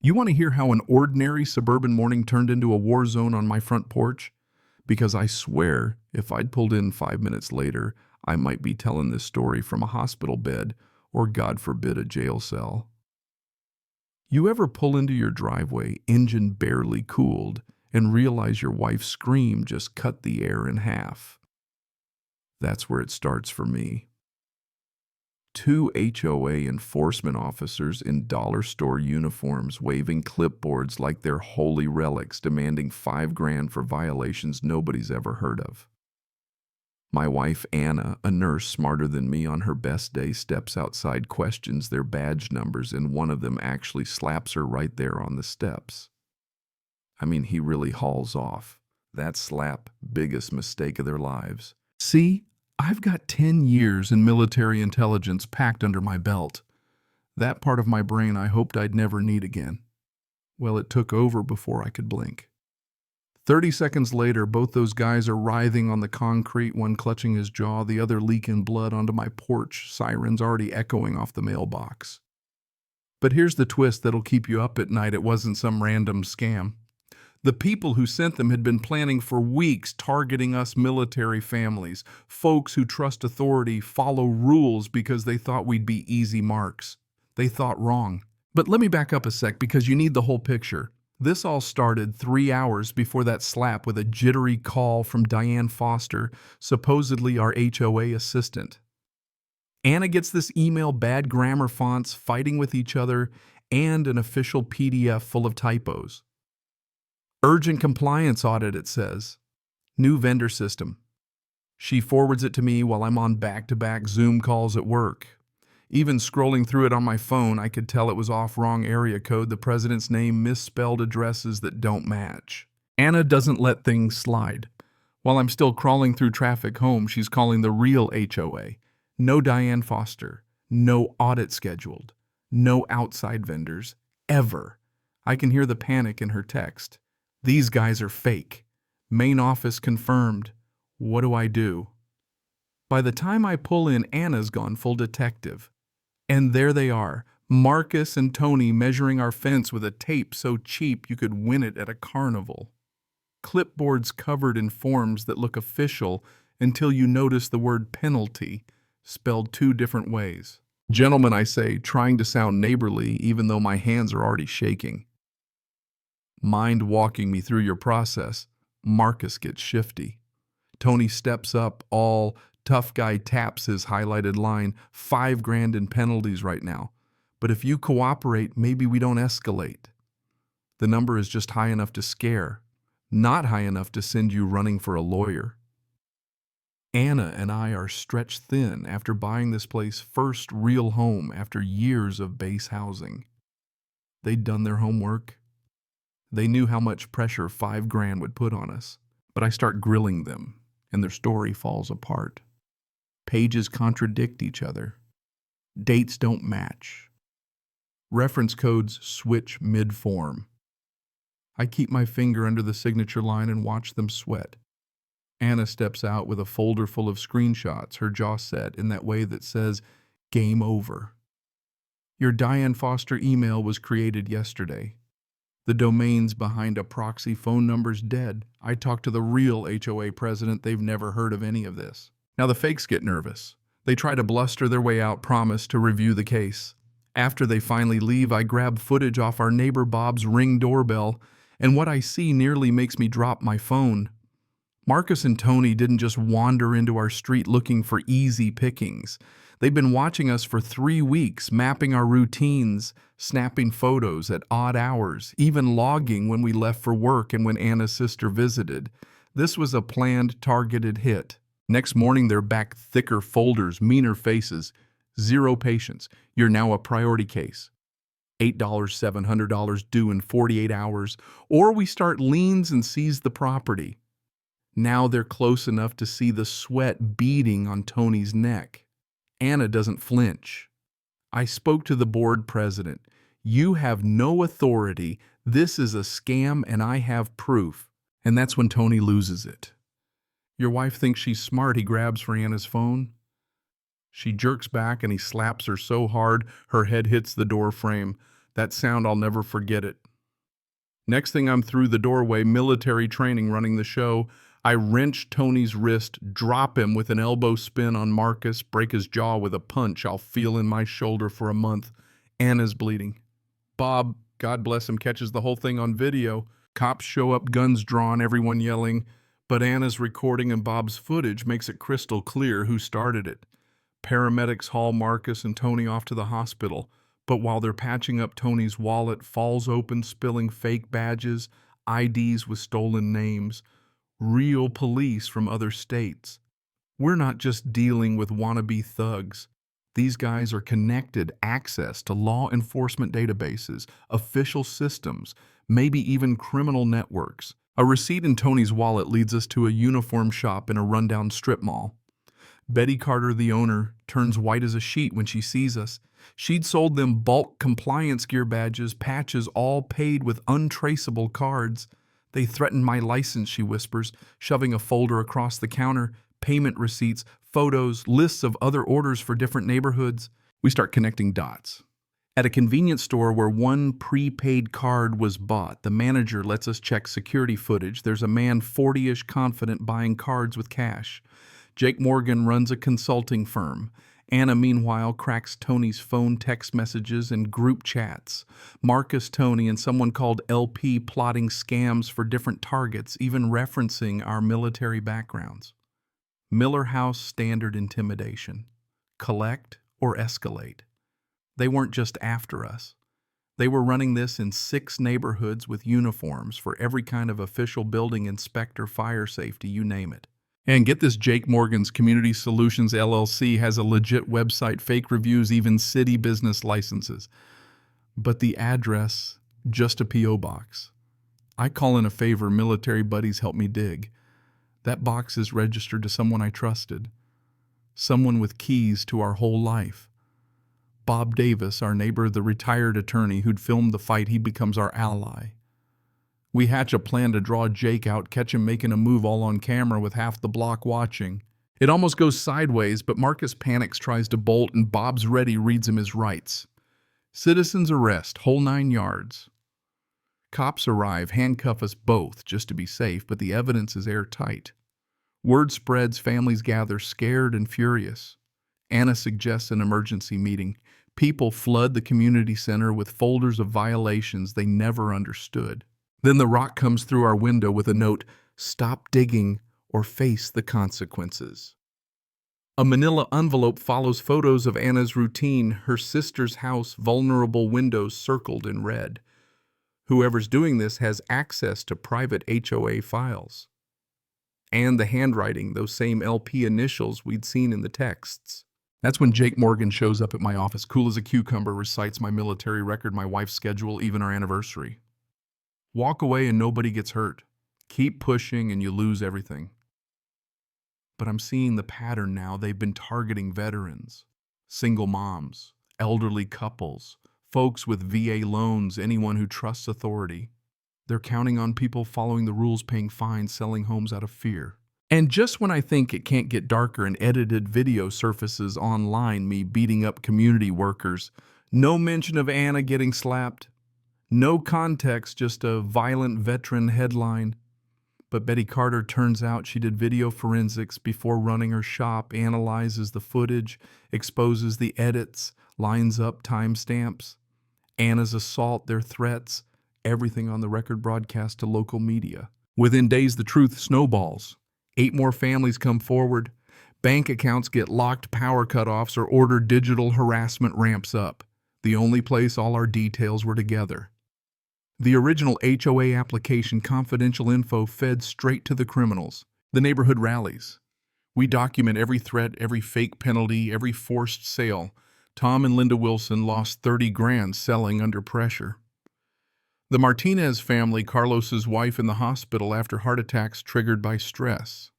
You want to hear how an ordinary suburban morning turned into a war zone on my front porch? Because I swear, if I'd pulled in 5 minutes later, I might be telling this story from a hospital bed or, God forbid, a jail cell. You ever pull into your driveway, engine barely cooled, and realize your wife's scream just cut the air in half? That's where it starts for me. Two HOA enforcement officers in dollar store uniforms waving clipboards like they're holy relics, demanding $5,000 for violations nobody's ever heard of. My wife Anna, a nurse smarter than me on her best day, steps outside, questions their badge numbers, and one of them actually slaps her right there on the steps. I mean, he really hauls off. That slap, biggest mistake of their lives. See? I've got 10 years in military intelligence packed under my belt. That part of my brain I hoped I'd never need again. Well, it took over before I could blink. 30 seconds later, both those guys are writhing on the concrete, one clutching his jaw, the other leaking blood onto my porch, sirens already echoing off the mailbox. But here's the twist that'll keep you up at night. It wasn't some random scam. The people who sent them had been planning for weeks, targeting us military families, folks who trust authority, follow rules because they thought we'd be easy marks. They thought wrong. But let me back up a sec because you need the whole picture. This all started 3 hours before that slap with a jittery call from Diane Foster, supposedly our HOA assistant. Anna gets this email, bad grammar fonts, fighting with each other, and an official PDF full of typos. Urgent compliance audit, it says. New vendor system. She forwards it to me while I'm on back-to-back Zoom calls at work. Even scrolling through it on my phone, I could tell it was off wrong area code, the president's name, misspelled addresses that don't match. Anna doesn't let things slide. While I'm still crawling through traffic home, she's calling the real HOA. No Diane Foster. No audit scheduled. No outside vendors. Ever. I can hear the panic in her text. These guys are fake. Main office confirmed. What do I do? By the time I pull in, Anna's gone full detective. And there they are, Marcus and Tony measuring our fence with a tape so cheap you could win it at a carnival. Clipboards covered in forms that look official until you notice the word penalty spelled 2 different ways. Gentlemen, I say, trying to sound neighborly even though my hands are already shaking. Mind walking me through your process, Marcus gets shifty. Tony steps up, all tough guy taps his highlighted line, $5,000 in penalties right now. But if you cooperate, maybe we don't escalate. The number is just high enough to scare, not high enough to send you running for a lawyer. Anna and I are stretched thin after buying this place first real home after years of base housing. They'd done their homework. They knew how much pressure $5,000 would put on us, but I start grilling them, and their story falls apart. Pages contradict each other. Dates don't match. Reference codes switch mid-form. I keep my finger under the signature line and watch them sweat. Anna steps out with a folder full of screenshots, her jaw set in that way that says, "Game over." Your Diane Foster email was created yesterday. The domains behind a proxy phone number's dead. I talked to the real HOA president. They've never heard of any of this. Now the fakes get nervous. They try to bluster their way out, promise to review the case. After they finally leave, I grab footage off our neighbor Bob's Ring doorbell, and what I see nearly makes me drop my phone. Marcus and Tony didn't just wander into our street looking for easy pickings. They've been watching us for 3 weeks, mapping our routines, snapping photos at odd hours, even logging when we left for work and when Anna's sister visited. This was a planned, targeted hit. Next morning, they're back, thicker folders, meaner faces. Zero patience. You're now a priority case. $8, $700 due in 48 hours. Or we start liens and seize the property. Now they're close enough to see the sweat beading on Tony's neck. Anna doesn't flinch. I spoke to the board president. You have no authority. This is a scam and I have proof. And that's when Tony loses it. Your wife thinks she's smart. He grabs for Anna's phone. She jerks back and he slaps her so hard her head hits the door frame. That sound, I'll never forget it. Next thing I'm through the doorway, military training running the show. I wrench Tony's wrist, drop him with an elbow spin on Marcus, break his jaw with a punch I'll feel in my shoulder for a month. Anna's bleeding. Bob, God bless him, catches the whole thing on video. Cops show up, guns drawn, everyone yelling. But Anna's recording and Bob's footage makes it crystal clear who started it. Paramedics haul Marcus and Tony off to the hospital. But while they're patching up, Tony's wallet falls open, spilling fake badges, IDs with stolen names, real police from other states. We're not just dealing with wannabe thugs. These guys are connected, access to law enforcement databases, official systems, maybe even criminal networks. A receipt in Tony's wallet leads us to a uniform shop in a rundown strip mall. Betty Carter, the owner, turns white as a sheet when she sees us. She'd sold them bulk compliance gear badges, patches, all paid with untraceable cards. They threatened my license, she whispers, shoving a folder across the counter, payment receipts, photos, lists of other orders for different neighborhoods. We start connecting dots. At a convenience store where one prepaid card was bought, the manager lets us check security footage. There's a man 40-ish confident buying cards with cash. Jake Morgan runs a consulting firm. Anna, meanwhile, cracks Tony's phone text messages and group chats. Marcus, Tony, and someone called LP plotting scams for different targets, even referencing our military backgrounds. Miller House standard intimidation. Collect or escalate. They weren't just after us. They were running this in 6 neighborhoods with uniforms for every kind of official building inspector, fire safety, you name it. And get this, Jake Morgan's Community Solutions LLC has a legit website, fake reviews, even city business licenses. But the address, just a P.O. box. I call in a favor, military buddies help me dig. That box is registered to someone I trusted. Someone with keys to our whole life. Bob Davis, our neighbor, the retired attorney who'd filmed the fight, he becomes our ally. We hatch a plan to draw Jake out, catch him making a move all on camera with half the block watching. It almost goes sideways, but Marcus panics, tries to bolt, and Bob's ready, reads him his rights. Citizen's arrest, whole 9 yards. Cops arrive, handcuff us both, just to be safe, but the evidence is airtight. Word spreads, families gather, scared and furious. Anna suggests an emergency meeting. People flood the community center with folders of violations they never understood. Then the rock comes through our window with a note, "Stop digging or face the consequences." A manila envelope follows photos of Anna's routine, her sister's house, vulnerable windows circled in red. Whoever's doing this has access to private HOA files. And the handwriting, those same LP initials we'd seen in the texts. That's when Jake Morgan shows up at my office, cool as a cucumber, recites my military record, my wife's schedule, even our anniversary. Walk away and nobody gets hurt. Keep pushing and you lose everything. But I'm seeing the pattern now. They've been targeting veterans, single moms, elderly couples, folks with VA loans, anyone who trusts authority. They're counting on people following the rules, paying fines, selling homes out of fear. And just when I think it can't get darker, an edited video surfaces online, me beating up community workers. No mention of Anna getting slapped. No context, just a violent veteran headline. But Betty Carter, turns out she did video forensics before running her shop, analyzes the footage, exposes the edits, lines up timestamps. Anna's assault, their threats, everything on the record broadcast to local media. Within days, the truth snowballs. 8 more families come forward. Bank accounts get locked, power cutoffs, or ordered, digital harassment ramps up. The only place all our details were together. The original HOA application, confidential info fed straight to the criminals. The neighborhood rallies. We document every threat, every fake penalty, every forced sale. Tom and Linda Wilson lost 30 grand selling under pressure. The Martinez family, Carlos's wife, in the hospital after heart attacks triggered by stress.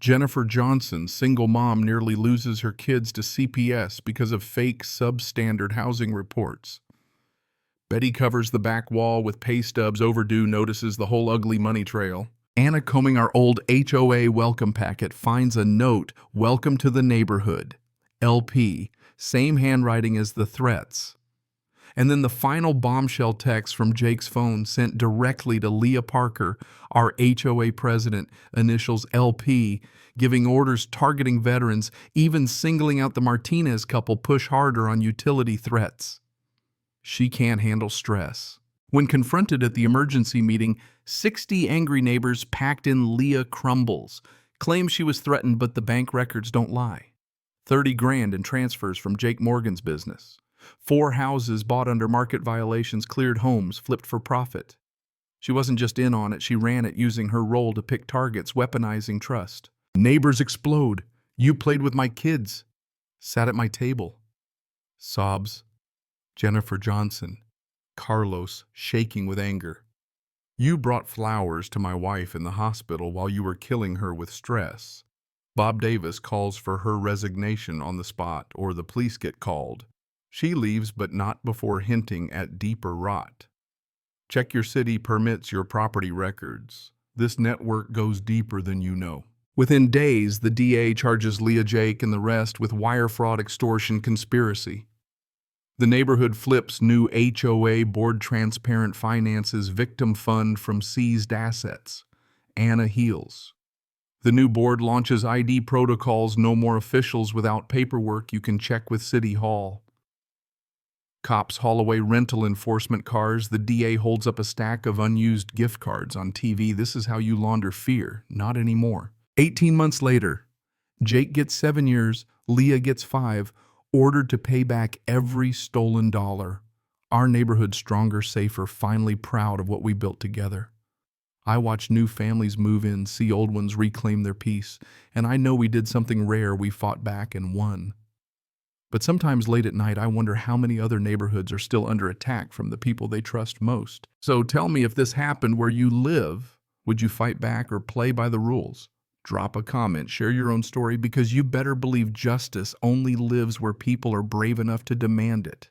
Jennifer Johnson, single mom, nearly loses her kids to CPS because of fake substandard housing reports. Betty covers the back wall with pay stubs, overdue, notices the whole ugly money trail. Anna, combing our old HOA welcome packet, finds a note, "Welcome to the neighborhood. LP. Same handwriting as the threats." And then the final bombshell text from Jake's phone sent directly to Leah Parker, our HOA president, initials LP, giving orders targeting veterans, even singling out the Martinez couple push harder on utility threats. She can't handle stress. When confronted at the emergency meeting, 60 angry neighbors packed in Leah Crumbles, claim she was threatened, but the bank records don't lie. 30 grand in transfers from Jake Morgan's business. 4 houses bought under market violations, cleared homes, flipped for profit. She wasn't just in on it, she ran it using her role to pick targets, weaponizing trust. Neighbors explode. You played with my kids. Sat at my table. Sobs. Jennifer Johnson. Carlos, shaking with anger. You brought flowers to my wife in the hospital while you were killing her with stress. Bob Davis calls for her resignation on the spot, or the police get called. She leaves, but not before hinting at deeper rot. Check your city permits, your property records. This network goes deeper than you know. Within days, the DA charges Leah, Jake, and the rest with wire fraud, extortion, conspiracy. The neighborhood flips new HOA board transparent finances victim fund from seized assets. Anna heals. The new board launches ID protocols, no more officials without paperwork you can check with City Hall. Cops haul away rental enforcement cars. The DA holds up a stack of unused gift cards on TV. This is how you launder fear. Not anymore. 18 months later, Jake gets 7 years, Leah gets 5, ordered to pay back every stolen dollar. Our neighborhood stronger, safer, finally proud of what we built together. I watch new families move in, see old ones reclaim their peace, and I know we did something rare. We fought back and won. But sometimes late at night, I wonder how many other neighborhoods are still under attack from the people they trust most. So tell me, if this happened where you live, would you fight back or play by the rules? Drop a comment, share your own story, because you better believe justice only lives where people are brave enough to demand it.